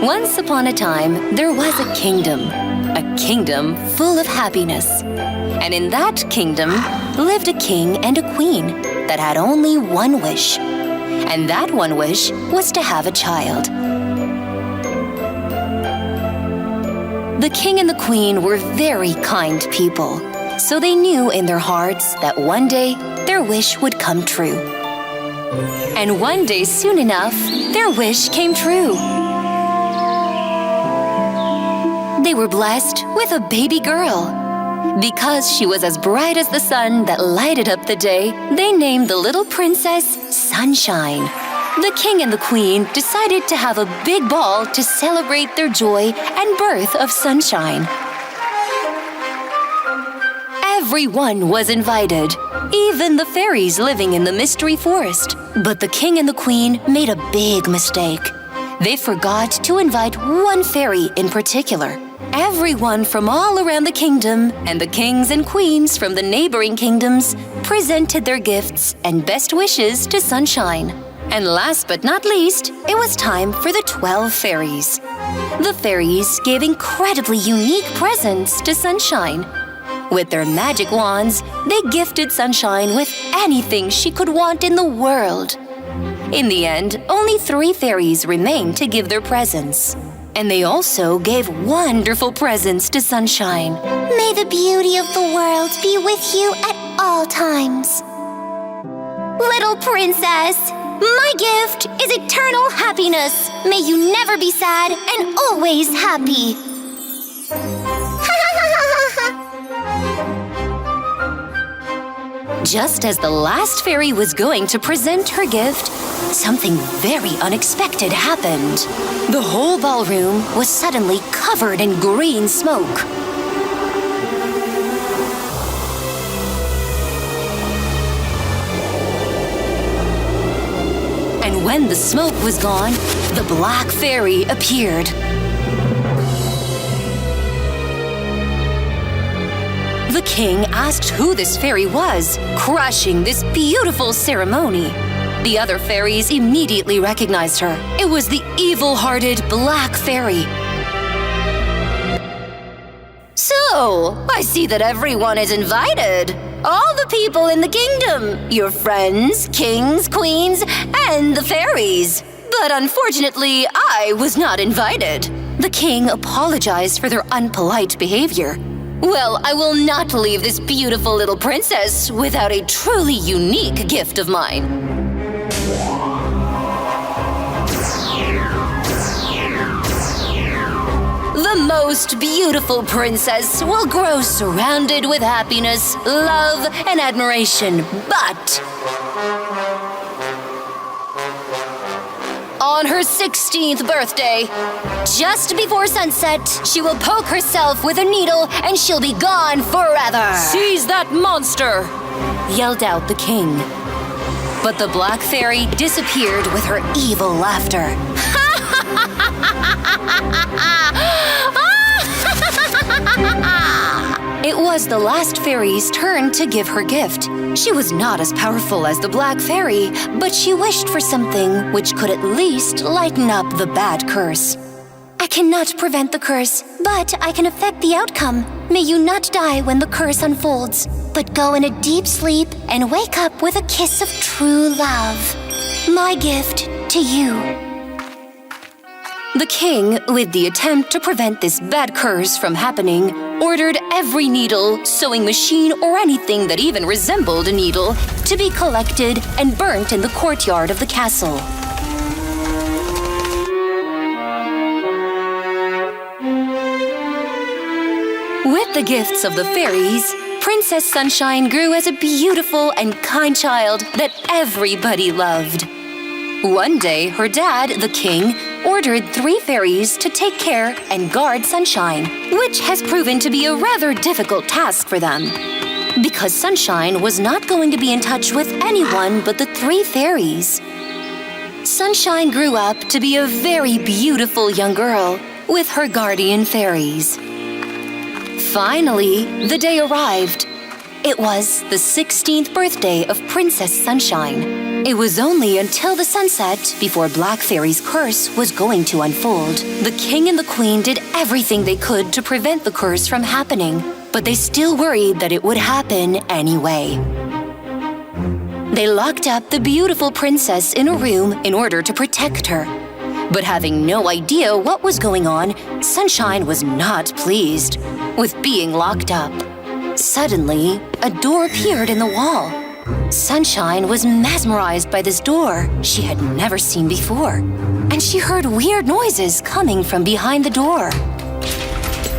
Once upon a time, there was a kingdom full of happiness. And in that kingdom lived a king and a queen that had only one wish. And that one wish was to have a child. The king and the queen were very kind people, so they knew in their hearts that one day their wish would come true. And one day soon enough, their wish came true. They were blessed with a baby girl. Because she was as bright as the sun that lighted up the day, they named the little princess Sunshine. The king and the queen decided to have a big ball to celebrate their joy and birth of Sunshine. Everyone was invited, even the fairies living in the mystery forest. But the king and the queen made a big mistake. They forgot to invite one fairy in particular. Everyone from all around the kingdom and the kings and queens from the neighboring kingdoms presented their gifts and best wishes to Sunshine. And last but not least, it was time for the 12 fairies. The fairies gave incredibly unique presents to Sunshine. With their magic wands, they gifted Sunshine with anything she could want in the world. In the end, only 3 fairies remained to give their presents. And they also gave wonderful presents to Sunshine. May the beauty of the world be with you at all times. Little princess, my gift is eternal happiness. May you never be sad and always happy. Just as the last fairy was going to present her gift, something very unexpected happened. The whole ballroom was suddenly covered in green smoke. And when the smoke was gone, the black fairy appeared. The king asked who this fairy was, crushing this beautiful ceremony. The other fairies immediately recognized her. It was the evil-hearted Black Fairy. So, I see that everyone is invited. All the people in the kingdom, your friends, kings, queens, and the fairies. But unfortunately, I was not invited. The king apologized for their unpolite behavior. Well, I will not leave this beautiful little princess without a truly unique gift of mine. The most beautiful princess will grow surrounded with happiness, love, and admiration, but on her 16th birthday, just before sunset, she will poke herself with a needle and she'll be gone forever. Seize that monster! Yelled out the king. But the Black Fairy disappeared with her evil laughter. It was the last fairy's turn to give her gift. She was not as powerful as the Black Fairy, but she wished for something which could at least lighten up the bad curse. I cannot prevent the curse, but I can affect the outcome. May you not die when the curse unfolds, but go in a deep sleep and wake up with a kiss of true love. My gift to you. The king, with the attempt to prevent this bad curse from happening, ordered every needle, sewing machine, or anything that even resembled a needle to be collected and burnt in the courtyard of the castle. With the gifts of the fairies, Princess Sunshine grew as a beautiful and kind child that everybody loved. One day, her dad, the king, ordered 3 fairies to take care and guard Sunshine, which has proven to be a rather difficult task for them. Because Sunshine was not going to be in touch with anyone but the 3 fairies. Sunshine grew up to be a very beautiful young girl with her guardian fairies. Finally, the day arrived. It was the 16th birthday of Princess Sunshine. It was only until the sunset, before Black Fairy's curse was going to unfold. The king and the queen did everything they could to prevent the curse from happening, but they still worried that it would happen anyway. They locked up the beautiful princess in a room in order to protect her. But having no idea what was going on, Sunshine was not pleased with being locked up. Suddenly, a door appeared in the wall. Sunshine was mesmerized by this door she had never seen before, and she heard weird noises coming from behind the door.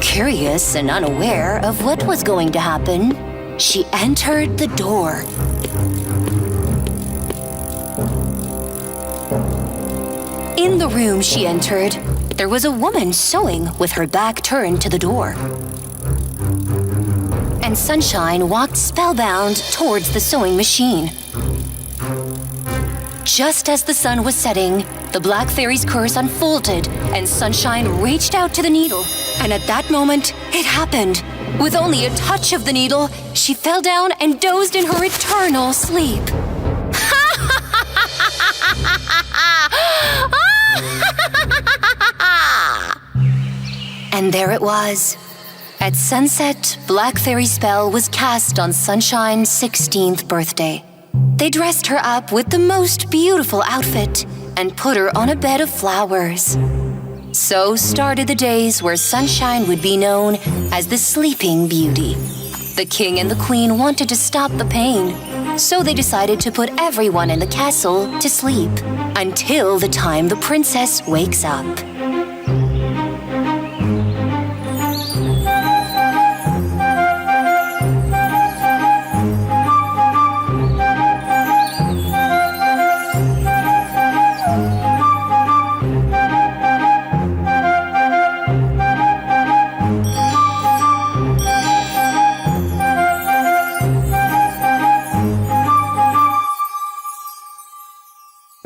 Curious and unaware of what was going to happen, she entered the door. In the room she entered, there was a woman sewing with her back turned to the door. And Sunshine walked spellbound towards the sewing machine. Just as the sun was setting, the Black Fairy's curse unfolded and Sunshine reached out to the needle. And at that moment, it happened. With only a touch of the needle, she fell down and dozed in her eternal sleep. And there it was. At sunset, Black Fairy's spell was cast on Sunshine's 16th birthday. They dressed her up with the most beautiful outfit and put her on a bed of flowers. So started the days where Sunshine would be known as the Sleeping Beauty. The king and the queen wanted to stop the pain, so they decided to put everyone in the castle to sleep until the time the princess wakes up.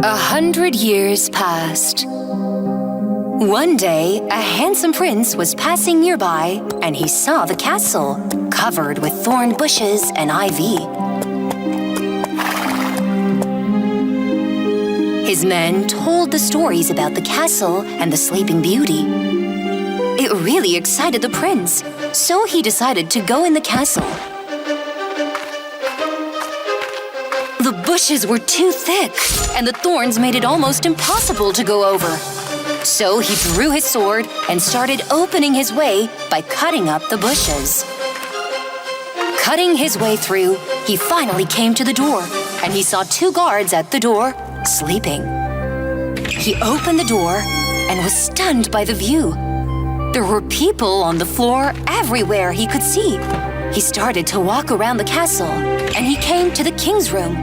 100 years passed. One day, a handsome prince was passing nearby, and he saw the castle covered with thorn bushes and ivy. His men told the stories about the castle and the Sleeping Beauty. It really excited the prince, so he decided to go in the castle. The bushes were too thick, and the thorns made it almost impossible to go over. So he drew his sword and started opening his way by cutting up the bushes. Cutting his way through, he finally came to the door, and he saw 2 guards at the door, sleeping. He opened the door and was stunned by the view. There were people on the floor everywhere he could see. He started to walk around the castle, and he came to the king's room.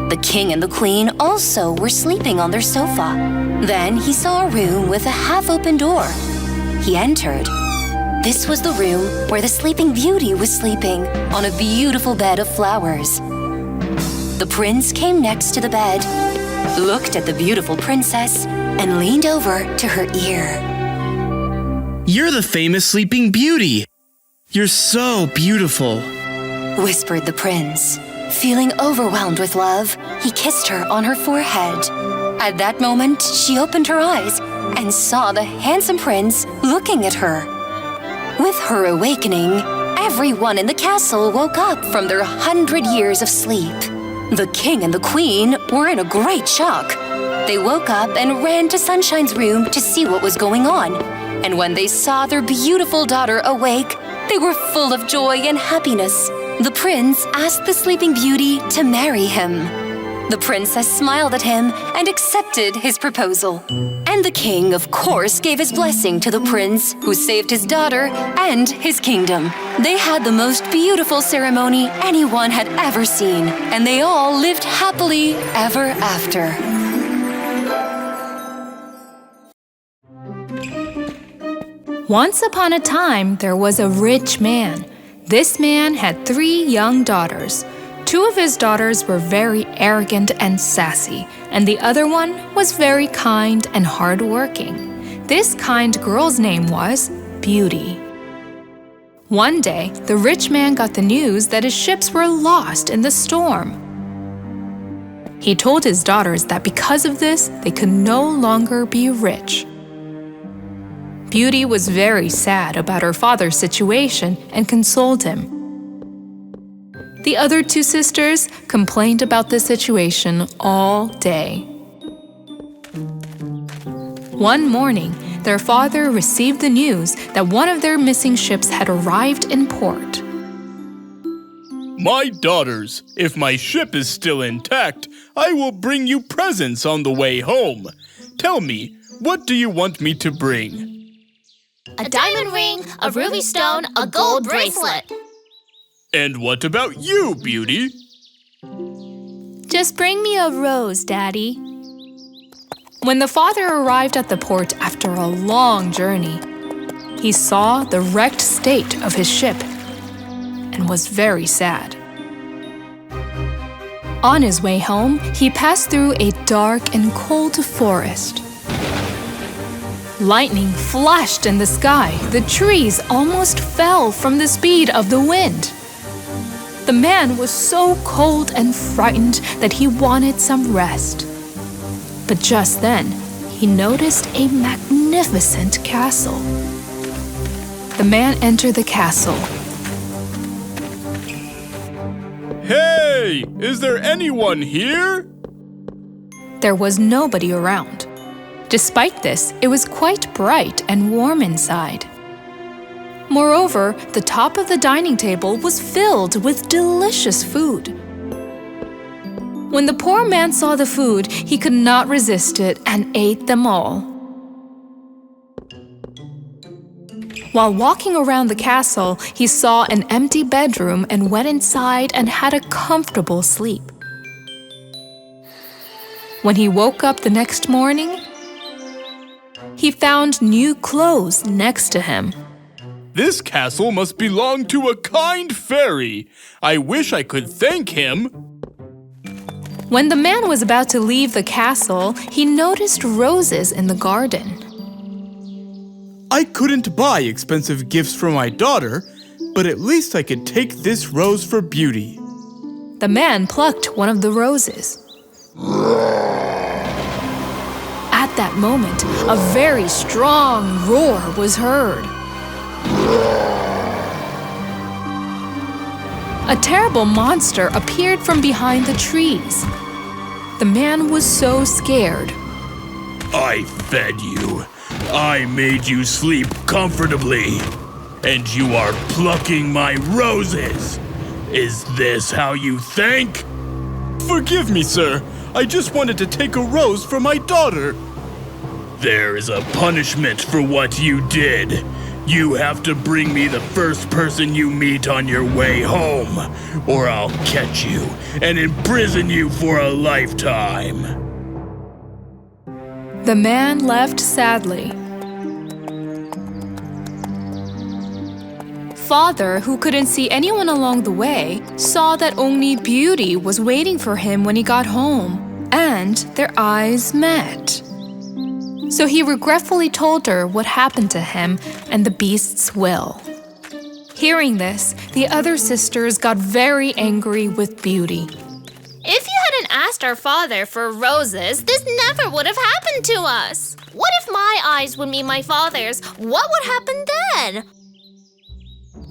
The king and the queen also were sleeping on their sofa. Then he saw a room with a half-open door. He entered. This was the room where the Sleeping Beauty was sleeping on a beautiful bed of flowers. The prince came next to the bed, looked at the beautiful princess, and leaned over to her ear. "You're the famous Sleeping Beauty. You're so beautiful," whispered the prince. Feeling overwhelmed with love, he kissed her on her forehead. At that moment, she opened her eyes and saw the handsome prince looking at her. With her awakening, everyone in the castle woke up from their 100 years of sleep. The king and the queen were in a great shock. They woke up and ran to Sunshine's room to see what was going on. And when they saw their beautiful daughter awake, they were full of joy and happiness. The prince asked the Sleeping Beauty to marry him. The princess smiled at him and accepted his proposal. And the king, of course, gave his blessing to the prince, who saved his daughter and his kingdom. They had the most beautiful ceremony anyone had ever seen, and they all lived happily ever after. Once upon a time, there was a rich man. This man had 3 young daughters. 2 of his daughters were very arrogant and sassy, and the other one was very kind and hardworking. This kind girl's name was Beauty. One day, the rich man got the news that his ships were lost in the storm. He told his daughters that because of this, they could no longer be rich. Beauty was very sad about her father's situation and consoled him. The other two sisters complained about the situation all day. One morning, their father received the news that one of their missing ships had arrived in port. My daughters, if my ship is still intact, I will bring you presents on the way home. Tell me, what do you want me to bring? A diamond ring, a ruby stone, a gold bracelet. And what about you, Beauty? Just bring me a rose, Daddy. When the father arrived at the port after a long journey, he saw the wrecked state of his ship and was very sad. On his way home, he passed through a dark and cold forest. Lightning flashed in the sky. The trees almost fell from the speed of the wind. The man was so cold and frightened that he wanted some rest. But just then, he noticed a magnificent castle. The man entered the castle. Hey, is there anyone here? There was nobody around. Despite this, it was quite bright and warm inside. Moreover, the top of the dining table was filled with delicious food. When the poor man saw the food, he could not resist it and ate them all. While walking around the castle, he saw an empty bedroom and went inside and had a comfortable sleep. When he woke up the next morning, he found new clothes next to him. This castle must belong to a kind fairy. I wish I could thank him. When the man was about to leave the castle, he noticed roses in the garden. I couldn't buy expensive gifts for my daughter, but at least I could take this rose for Beauty. The man plucked one of the roses. At that moment, a very strong roar was heard. A terrible monster appeared from behind the trees. The man was so scared. I fed you. I made you sleep comfortably. And you are plucking my roses. Is this how you think? Forgive me, sir. I just wanted to take a rose for my daughter. There is a punishment for what you did. You have to bring me the first person you meet on your way home, or I'll catch you and imprison you for a lifetime. The man left sadly. Father, who couldn't see anyone along the way, saw that only Beauty was waiting for him when he got home, and their eyes met. So he regretfully told her what happened to him and the beast's will. Hearing this, the other sisters got very angry with Beauty. If you hadn't asked our father for roses, this never would have happened to us. What if my eyes would meet my father's? What would happen then?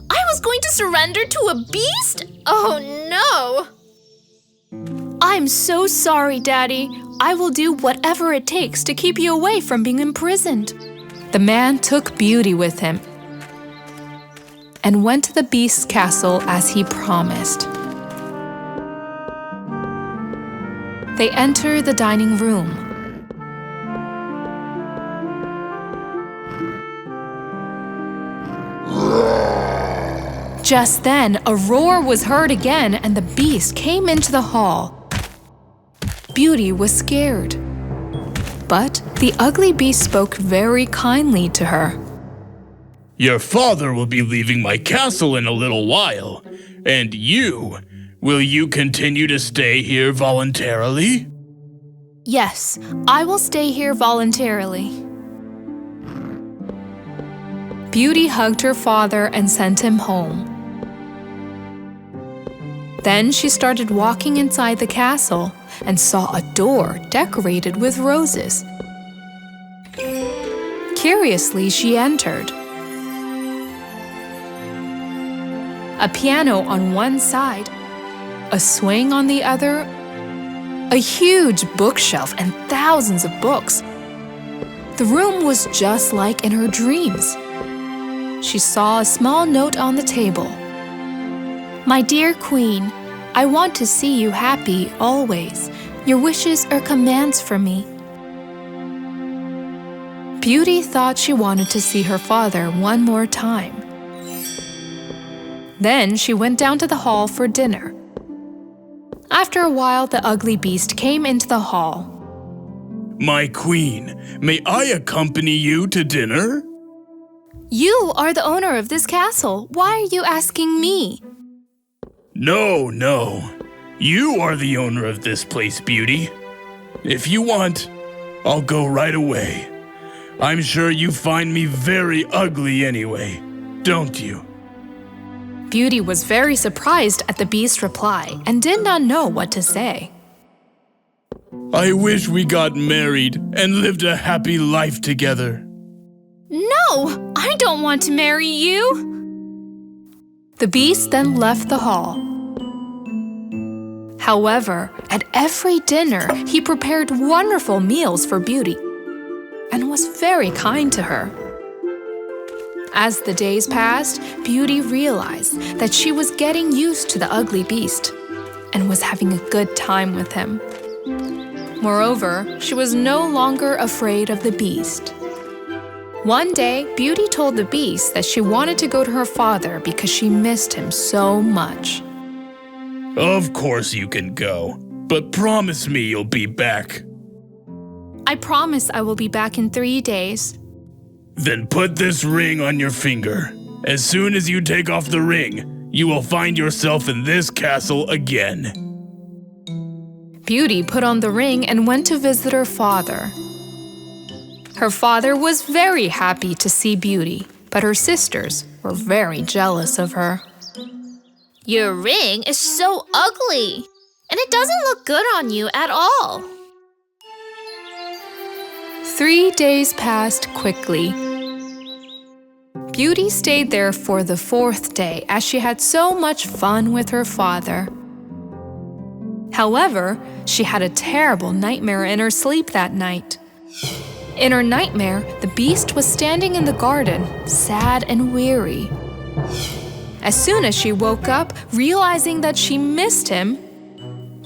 I was going to surrender to a beast? Oh no! I'm so sorry, Daddy. I will do whatever it takes to keep you away from being imprisoned. The man took Beauty with him and went to the beast's castle as he promised. They enter the dining room. Just then, a roar was heard again and the beast came into the hall. Beauty was scared. But the ugly beast spoke very kindly to her. Your father will be leaving my castle in a little while. And you, will you continue to stay here voluntarily? Yes, I will stay here voluntarily. Beauty hugged her father and sent him home. Then she started walking inside the castle, and saw a door decorated with roses. Curiously, she entered. A piano on one side, a swing on the other, a huge bookshelf and thousands of books. The room was just like in her dreams. She saw a small note on the table. "My dear Queen, I want to see you happy always. Your wishes are commands for me." Beauty thought she wanted to see her father one more time. Then she went down to the hall for dinner. After a while, the ugly beast came into the hall. My queen, may I accompany you to dinner? "You are the owner of this castle. Why are you asking me?" No. You are the owner of this place, Beauty. If you want, I'll go right away. I'm sure you find me very ugly anyway, don't you? Beauty was very surprised at the beast's reply and did not know what to say. I wish we got married and lived a happy life together. "No, I don't want to marry you." The beast then left the hall. However, at every dinner, he prepared wonderful meals for Beauty and was very kind to her. As the days passed, Beauty realized that she was getting used to the ugly beast and was having a good time with him. Moreover, she was no longer afraid of the beast. One day, Beauty told the beast that she wanted to go to her father because she missed him so much. Of course you can go, but promise me you'll be back. "I promise I will be back in 3 days." Then put this ring on your finger. As soon as you take off the ring, you will find yourself in this castle again. Beauty put on the ring and went to visit her father. Her father was very happy to see Beauty, but her sisters were very jealous of her. Your ring is so ugly, and it doesn't look good on you at all. 3 days passed quickly. Beauty stayed there for the 4th day as she had so much fun with her father. However, she had a terrible nightmare in her sleep that night. In her nightmare, the beast was standing in the garden, sad and weary. As soon as she woke up, realizing that she missed him,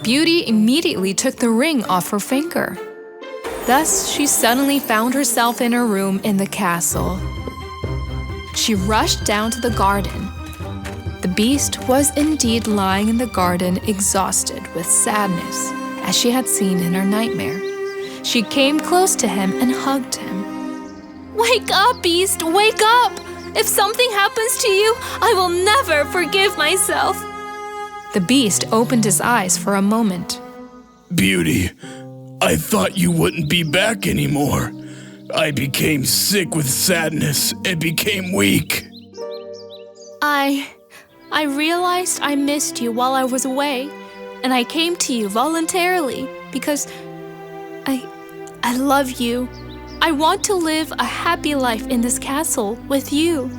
Beauty immediately took the ring off her finger. Thus, she suddenly found herself in her room in the castle. She rushed down to the garden. The beast was indeed lying in the garden, exhausted with sadness, as she had seen in her nightmare. She came close to him and hugged him. Wake up, beast, wake up! If something happens to you, I will never forgive myself. The beast opened his eyes for a moment. Beauty, I thought you wouldn't be back anymore. I became sick with sadness and became weak. I realized I missed you while I was away, and I came to you voluntarily because I love you. I want to live a happy life in this castle with you.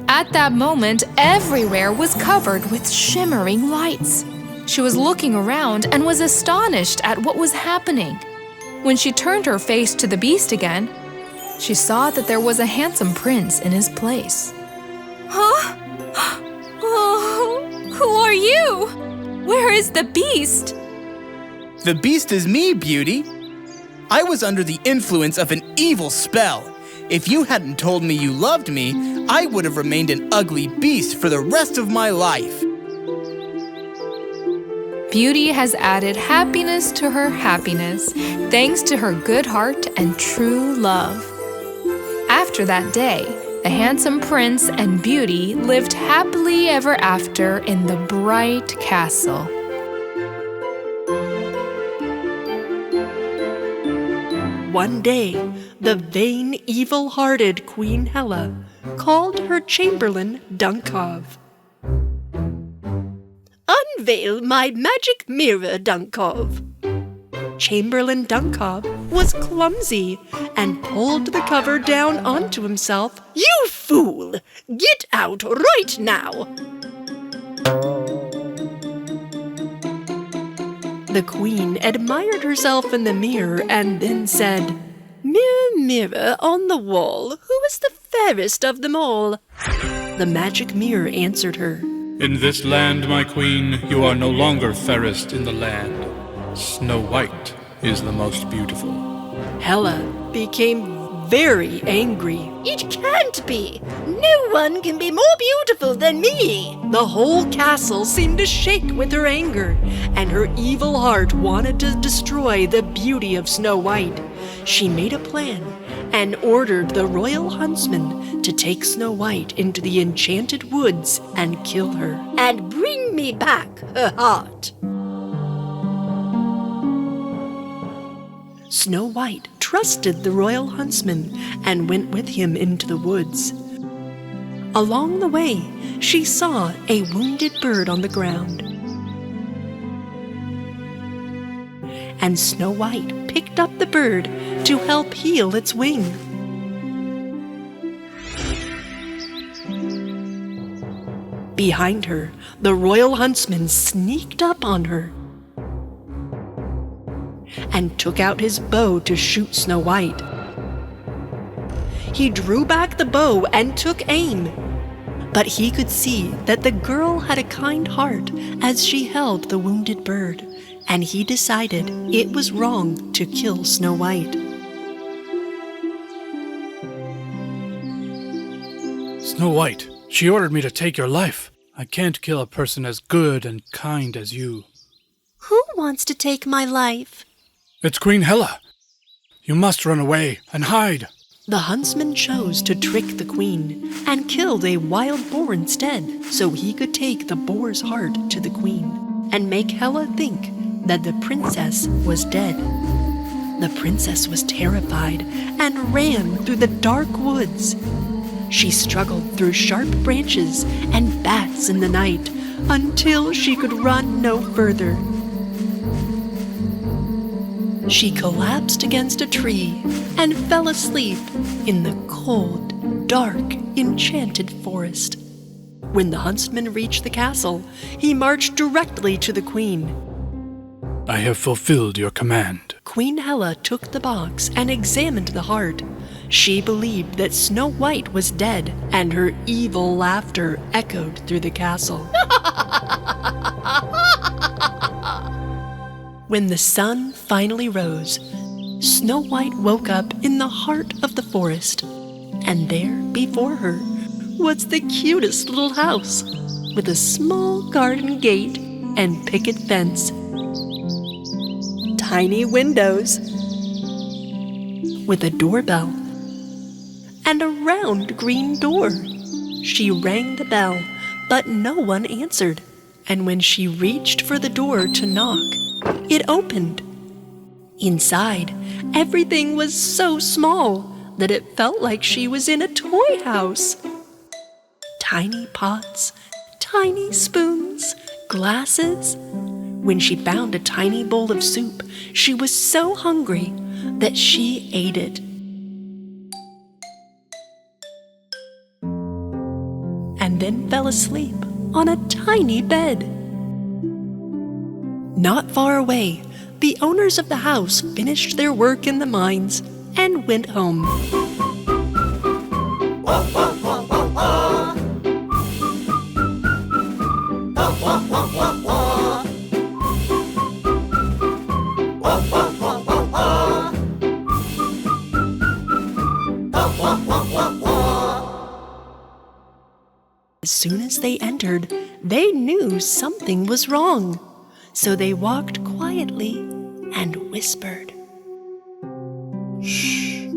At that moment, everywhere was covered with shimmering lights. She was looking around and was astonished at what was happening. When she turned her face to the beast again, she saw that there was a handsome prince in his place. Huh? Oh, who are you? Where is the beast? The beast is me, Beauty. I was under the influence of an evil spell. If you hadn't told me you loved me, I would have remained an ugly beast for the rest of my life. Beauty has added happiness to her happiness, thanks to her good heart and true love. After that day, the handsome prince and Beauty lived happily ever after in the bright castle. One day, the vain, evil-hearted Queen Hela called her chamberlain Dunkov. unveil my magic mirror, Dunkov. Chamberlain Dunkov was clumsy and pulled the cover down onto himself. You fool! Get out right now! The queen admired herself in the mirror and then said, Mirror, mirror on the wall, who is the fairest of them all? The magic mirror answered her, In this land, my queen, you are no longer fairest in the land. Snow White is the most beautiful. Hela became very angry. It can't be! No one can be more beautiful than me! The whole castle seemed to shake with her anger, and her evil heart wanted to destroy the beauty of Snow White. She made a plan and ordered the royal huntsman to take Snow White into the enchanted woods and kill her, and bring me back her heart. Snow White trusted the royal huntsman and went with him into the woods. Along the way, she saw a wounded bird on the ground. And Snow White picked up the bird to help heal its wing. Behind her, the royal huntsman sneaked up on her and took out his bow to shoot Snow White. He drew back the bow and took aim, but he could see that the girl had a kind heart as she held the wounded bird, and he decided it was wrong to kill Snow White. Snow White, she ordered me to take your life. I can't kill a person as good and kind as you. Who wants to take my life? It's Queen Hela. You must run away and hide. The huntsman chose to trick the queen and killed a wild boar instead, so he could take the boar's heart to the queen and make Hela think that the princess was dead. The princess was terrified and ran through the dark woods. She struggled through sharp branches and bats in the night until she could run no further. She collapsed against a tree and fell asleep in the cold, dark, enchanted forest. When the huntsman reached the castle, he marched directly to the queen. I have fulfilled your command. Queen Hela took the box and examined the heart. She believed that Snow White was dead, and her evil laughter echoed through the castle. When the sun finally rose, Snow White woke up in the heart of the forest, and there before her was the cutest little house with a small garden gate and picket fence, tiny windows with a doorbell, and a round green door. She rang the bell, but no one answered, and when she reached for the door to knock, it opened. Inside, everything was so small that it felt like she was in a toy house. Tiny pots, tiny spoons, glasses. When she found a tiny bowl of soup, she was so hungry that she ate it. And then fell asleep on a tiny bed. Not far away, the owners of the house finished their work in the mines and went home. As soon as they entered, they knew something was wrong. So they walked quietly and whispered, Shh.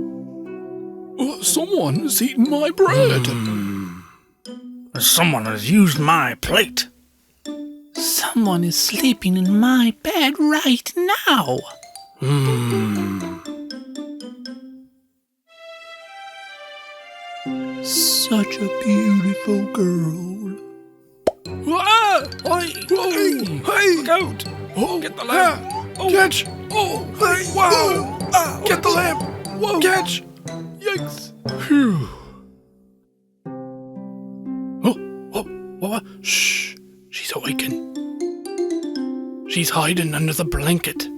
Someone has eaten my bread. Someone has used my plate. Someone is sleeping in my bed right now. Such a beautiful girl. Ah! Hey! Look out! Get the lamp! Catch! Wow! Get the lamp! Catch! Yikes! Phew! What? Shh! She's awakened. She's hiding under the blanket.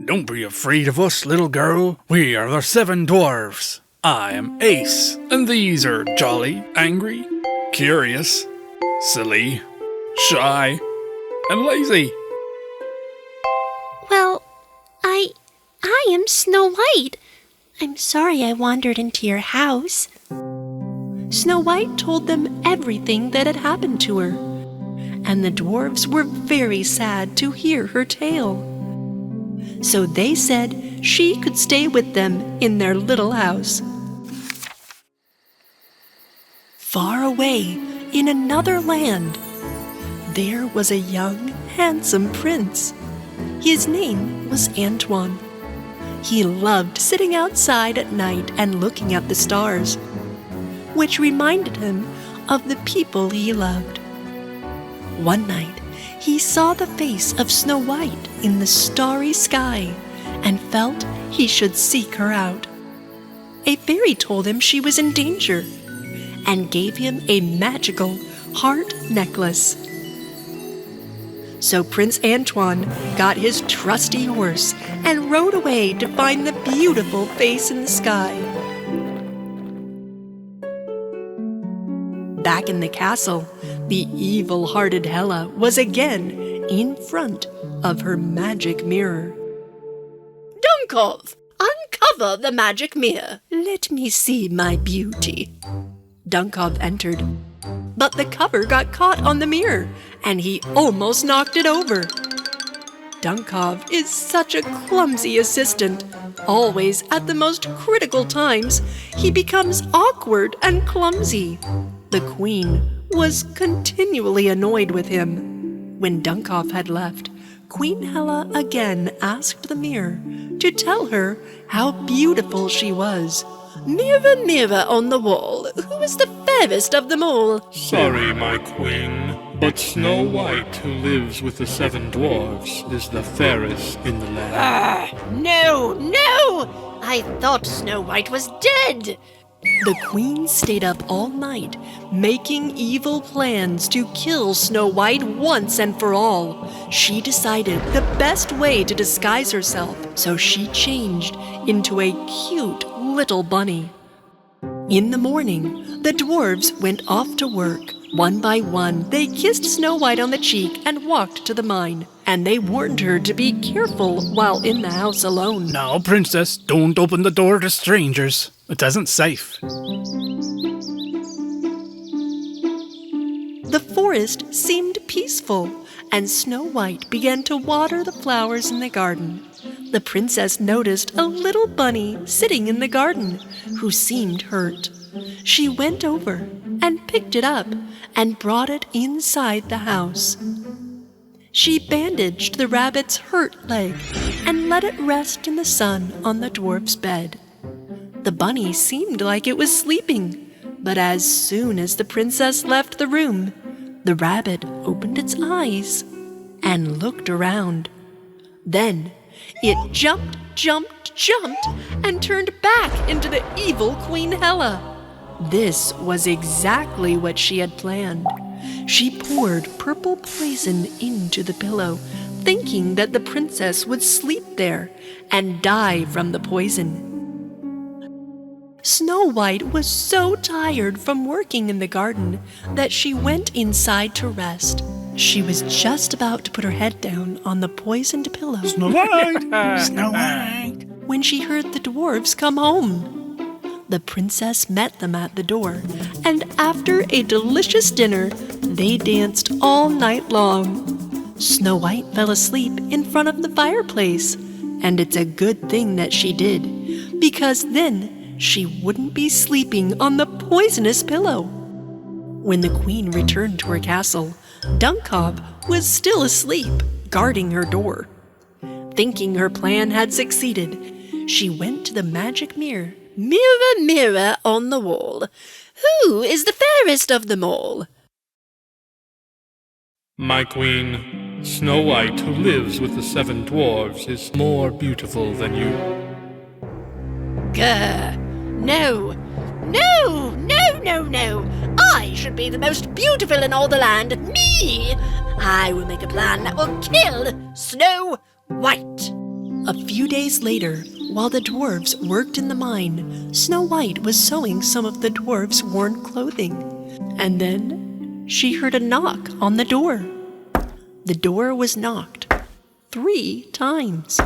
Don't be afraid of us, little girl. We are the 7 dwarfs. I am Ace, and these are jolly, angry, curious, silly, shy, and lazy. Well, I am Snow White. I'm sorry I wandered into your house. Snow White told them everything that had happened to her, and the dwarves were very sad to hear her tale. So they said she could stay with them in their little house. Far away, in another land, there was a young, handsome prince. His name was Antoine. He loved sitting outside at night and looking at the stars, which reminded him of the people he loved. One night, he saw the face of Snow White in the starry sky and felt he should seek her out. A fairy told him she was in danger and gave him a magical heart necklace. So Prince Antoine got his trusty horse and rode away to find the beautiful face in the sky. Back in the castle, the evil-hearted Hela was again in front of her magic mirror. Dunkov, uncover the magic mirror. Let me see my beauty. Dunkov entered, but the cover got caught on the mirror, and he almost knocked it over. Dunkov is such a clumsy assistant. Always at the most critical times, he becomes awkward and clumsy. The queen was continually annoyed with him. When Dunkov had left, Queen Hela again asked the mirror to tell her how beautiful she was. Mirror, mirror on the wall, who is the fairest of them all? Sorry, my queen, but Snow White, who lives with the 7 dwarfs, is the fairest in the land. No! I thought Snow White was dead! The queen stayed up all night, making evil plans to kill Snow White once and for all. She decided the best way to disguise herself, so she changed into a cute little bunny. In the morning, the dwarves went off to work. One by one, they kissed Snow White on the cheek and walked to the mine. And they warned her to be careful while in the house alone. Now, princess, don't open the door to strangers. It isn't safe. The forest seemed peaceful, and Snow White began to water the flowers in the garden. The princess noticed a little bunny sitting in the garden who seemed hurt. She went over and picked it up and brought it inside the house. She bandaged the rabbit's hurt leg and let it rest in the sun on the dwarf's bed. The bunny seemed like it was sleeping, but as soon as the princess left the room, the rabbit opened its eyes and looked around. Then it jumped, and turned back into the evil Queen Hela. This was exactly what she had planned. She poured purple poison into the pillow, thinking that the princess would sleep there and die from the poison. Snow White was so tired from working in the garden that she went inside to rest. She was just about to put her head down on the poisoned pillow. Snow White! Snow White! When she heard the dwarves come home. The princess met them at the door, and after a delicious dinner, they danced all night long. Snow White fell asleep in front of the fireplace, and it's a good thing that she did, because then she wouldn't be sleeping on the poisonous pillow. When the queen returned to her castle, Dunkov was still asleep, guarding her door. Thinking her plan had succeeded, she went to the magic mirror. Mirror, mirror on the wall, Who is the fairest of them all? My queen, Snow White, who lives with the 7 dwarves, is more beautiful than you. Grr. No. No, no, no, no. I should be the most beautiful in all the land. Me! I will make a plan that will kill Snow White. A few days later, while the dwarves worked in the mine, Snow White was sewing some of the dwarves' worn clothing. And then she heard a knock on the door. The door was knocked 3 times.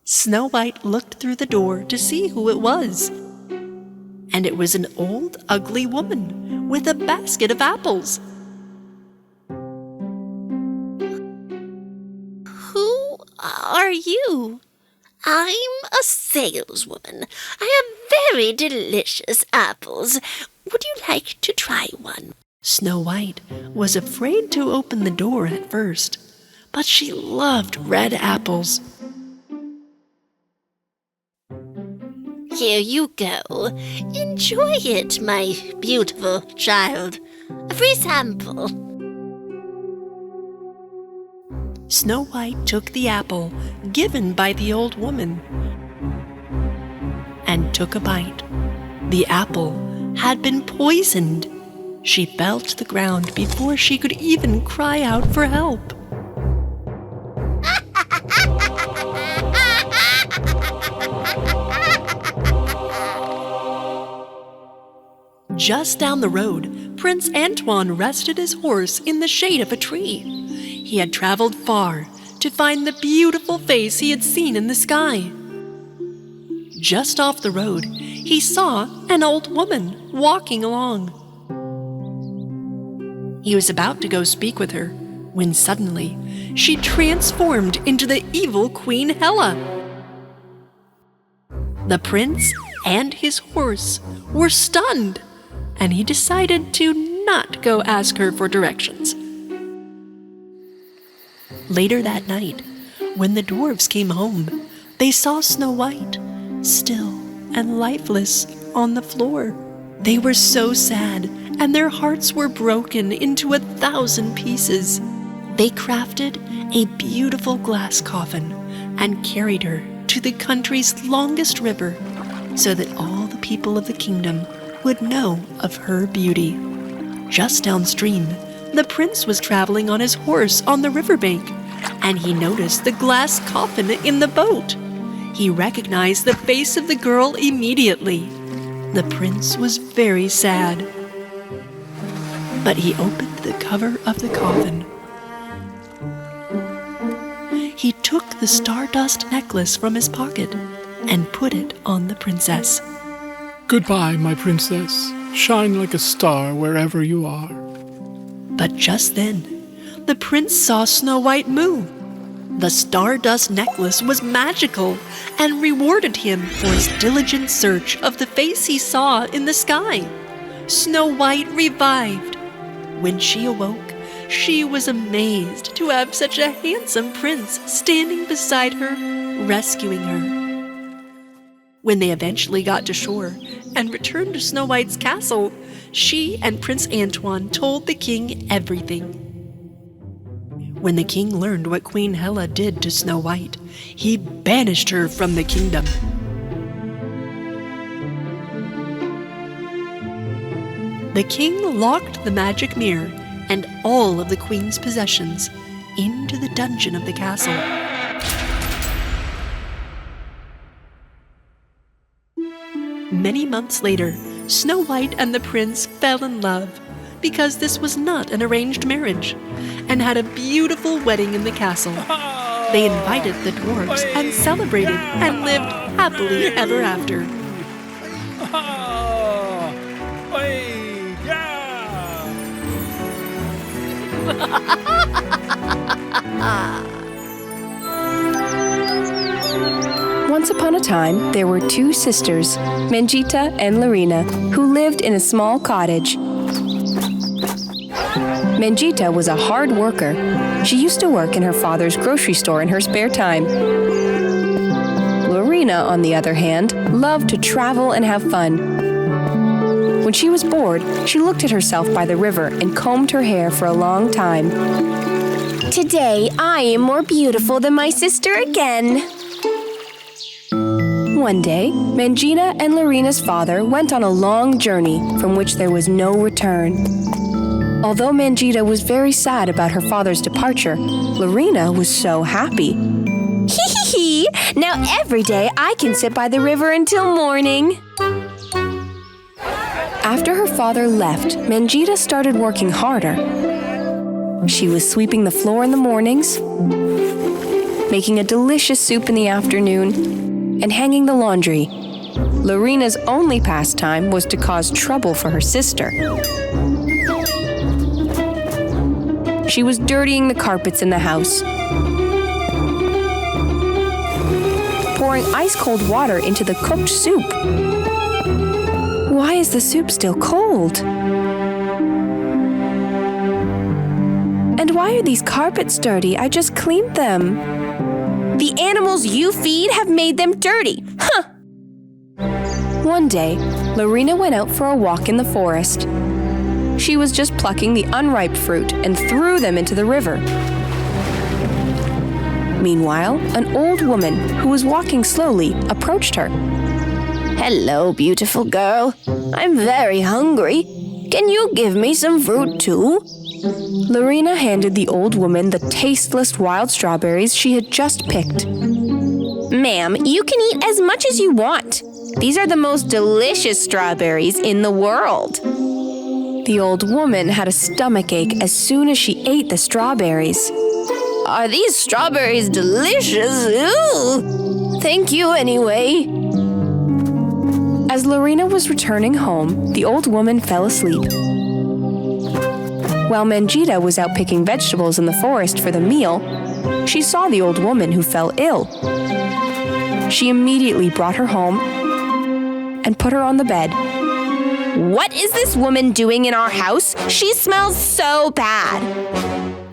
Snow White looked through the door to see who it was. And it was an old, ugly woman with a basket of apples. Who are you? I'm a saleswoman. I have very delicious apples. Would you like to try one? Snow White was afraid to open the door at first, but she loved red apples. Here you go. Enjoy it, my beautiful child. A free sample. Snow White took the apple given by the old woman and took a bite. The apple had been poisoned. She fell to the ground before she could even cry out for help. Just down the road, Prince Antoine rested his horse in the shade of a tree. He had traveled far to find the beautiful face he had seen in the sky. Just off the road, he saw an old woman walking along. He was about to go speak with her when suddenly she transformed into the evil Queen Hela. The prince and his horse were stunned, and he decided to not go ask her for directions. Later that night, when the dwarves came home, they saw Snow White, still and lifeless, on the floor. They were so sad, and their hearts were broken into 1,000 pieces. They crafted a beautiful glass coffin and carried her to the country's longest river so that all the people of the kingdom would know of her beauty. Just downstream, the prince was traveling on his horse on the riverbank, and he noticed the glass coffin in the boat. He recognized the face of the girl immediately. The prince was very sad. But he opened the cover of the coffin. He took the stardust necklace from his pocket and put it on the princess. Goodbye, my princess. Shine like a star wherever you are. But just then, the prince saw Snow White move. The stardust necklace was magical and rewarded him for his diligent search of the face he saw in the sky. Snow White revived. When she awoke, she was amazed to have such a handsome prince standing beside her, rescuing her. When they eventually got to shore and returned to Snow White's castle, she and Prince Antoine told the king everything. When the king learned what Queen Hela did to Snow White, he banished her from the kingdom. The king locked the magic mirror and all of the queen's possessions into the dungeon of the castle. Many months later, Snow White and the prince fell in love because this was not an arranged marriage, and had a beautiful wedding in the castle. They invited the dwarves and celebrated and lived happily ever after. Once upon a time, there were 2 sisters, Mangita and Larina, who lived in a small cottage. Mangita was a hard worker. She used to work in her father's grocery store in her spare time. Larina, on the other hand, loved to travel and have fun. When she was bored, she looked at herself by the river and combed her hair for a long time. Today, I am more beautiful than my sister again. One day, Mangita and Larina's father went on a long journey from which there was no return. Although Mangita was very sad about her father's departure, Larina was so happy. Hee. Now every day I can sit by the river until morning. After her father left, Mangita started working harder. She was sweeping the floor in the mornings, making a delicious soup in the afternoon, and hanging the laundry. Larina's only pastime was to cause trouble for her sister. She was dirtying the carpets in the house, pouring ice-cold water into the cooked soup. Why is the soup still cold? And why are these carpets dirty? I just cleaned them. The animals you feed have made them dirty. Huh! One day, Larina went out for a walk in the forest. She was just plucking the unripe fruit and threw them into the river. Meanwhile, an old woman who was walking slowly approached her. Hello, beautiful girl. I'm very hungry. Can you give me some fruit too? Larina handed the old woman the tasteless wild strawberries she had just picked. Ma'am, you can eat as much as you want. These are the most delicious strawberries in the world. The old woman had a stomachache as soon as she ate the strawberries. Are these strawberries delicious? Ooh! Thank you anyway. As Larina was returning home, the old woman fell asleep. While Mangita was out picking vegetables in the forest for the meal, she saw the old woman who fell ill. She immediately brought her home and put her on the bed. What is this woman doing in our house? She smells so bad.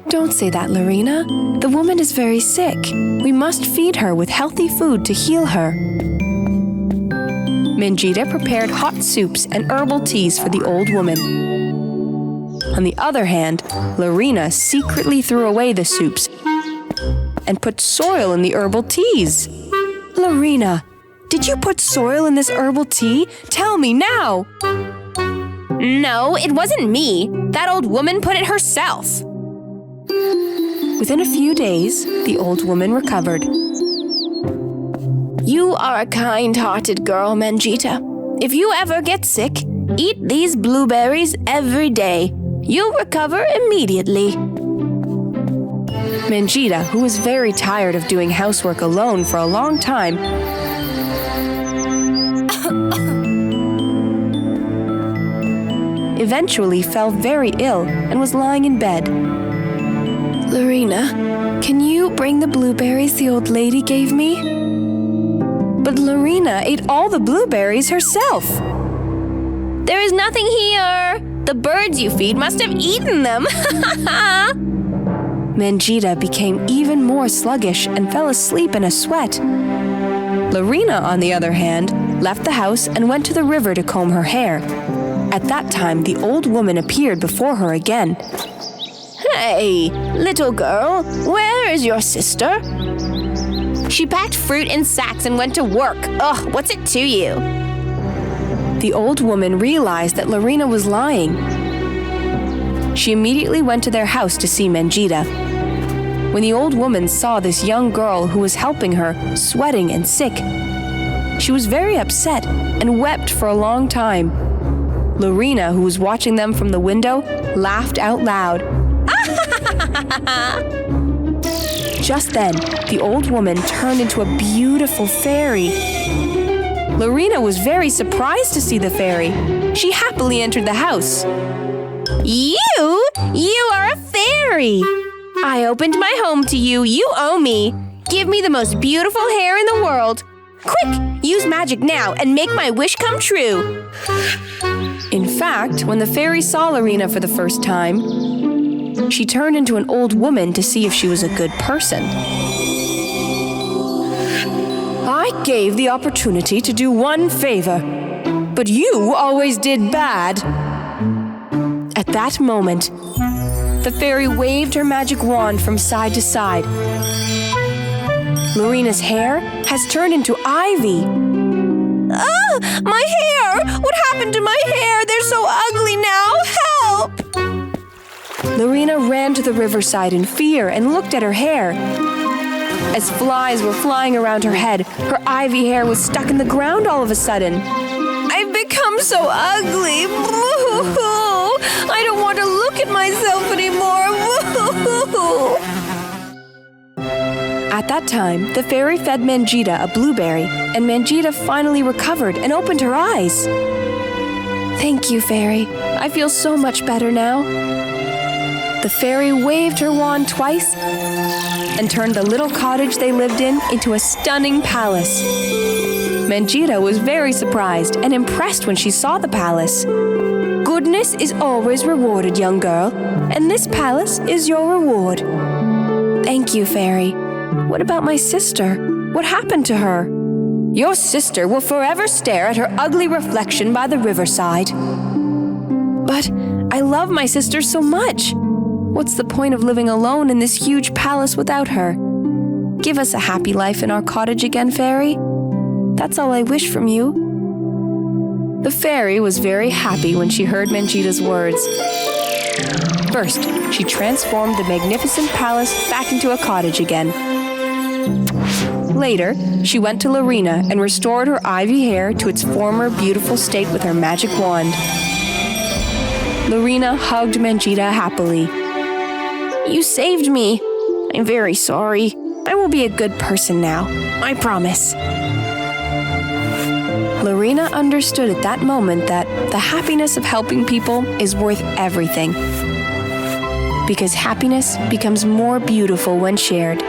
Don't say that, Larina. The woman is very sick. We must feed her with healthy food to heal her. Mangita prepared hot soups and herbal teas for the old woman. On the other hand, Larina secretly threw away the soups and put soil in the herbal teas. Larina, did you put soil in this herbal tea? Tell me now! No, it wasn't me. That old woman put it herself. Within a few days, the old woman recovered. You are a kind-hearted girl, Mangita. If you ever get sick, eat these blueberries every day. You'll recover immediately. Mangita, who was very tired of doing housework alone for a long time, eventually fell very ill and was lying in bed. Larina, can you bring the blueberries the old lady gave me? But Larina ate all the blueberries herself. There is nothing here. The birds you feed must have eaten them. Mangita became even more sluggish and fell asleep in a sweat. Larina, on the other hand, left the house and went to the river to comb her hair. At that time, the old woman appeared before her again. Hey, little girl, where is your sister? She packed fruit in sacks and went to work. Ugh, what's it to you? The old woman realized that Larina was lying. She immediately went to their house to see Mangita. When the old woman saw this young girl who was helping her, sweating and sick, she was very upset and wept for a long time. Larina, who was watching them from the window, laughed out loud. Just then, the old woman turned into a beautiful fairy. Larina was very surprised to see the fairy. She happily entered the house. You are a fairy. I opened my home to you. You owe me. Give me the most beautiful hair in the world. Quick, use magic now and make my wish come true. In fact, when the fairy saw Larina for the first time, she turned into an old woman to see if she was a good person. I gave the opportunity to do one favor, but you always did bad. At that moment, the fairy waved her magic wand from side to side. Lorena's hair has turned into ivy. Ah, my hair! What happened to my hair? They're so ugly now! Help! Lorena ran to the riverside in fear and looked at her hair. As flies were flying around her head, her ivy hair was stuck in the ground all of a sudden. I've become so ugly! I don't want to look at myself anymore! At that time, the fairy fed Mangita a blueberry, and Mangita finally recovered and opened her eyes. Thank you, fairy. I feel so much better now. The fairy waved her wand twice and turned the little cottage they lived in into a stunning palace. Mangita was very surprised and impressed when she saw the palace. Goodness is always rewarded, young girl, and this palace is your reward. Thank you, fairy. What about my sister? What happened to her? Your sister will forever stare at her ugly reflection by the riverside. But I love my sister so much. What's the point of living alone in this huge palace without her? Give us a happy life in our cottage again, fairy. That's all I wish from you. The fairy was very happy when she heard Mangita's words. First, she transformed the magnificent palace back into a cottage again. Later, she went to Lorena and restored her ivy hair to its former beautiful state with her magic wand. Lorena hugged Mangita happily. You saved me. I'm very sorry. I will be a good person now. I promise. Lorena understood at that moment that the happiness of helping people is worth everything. Because happiness becomes more beautiful when shared.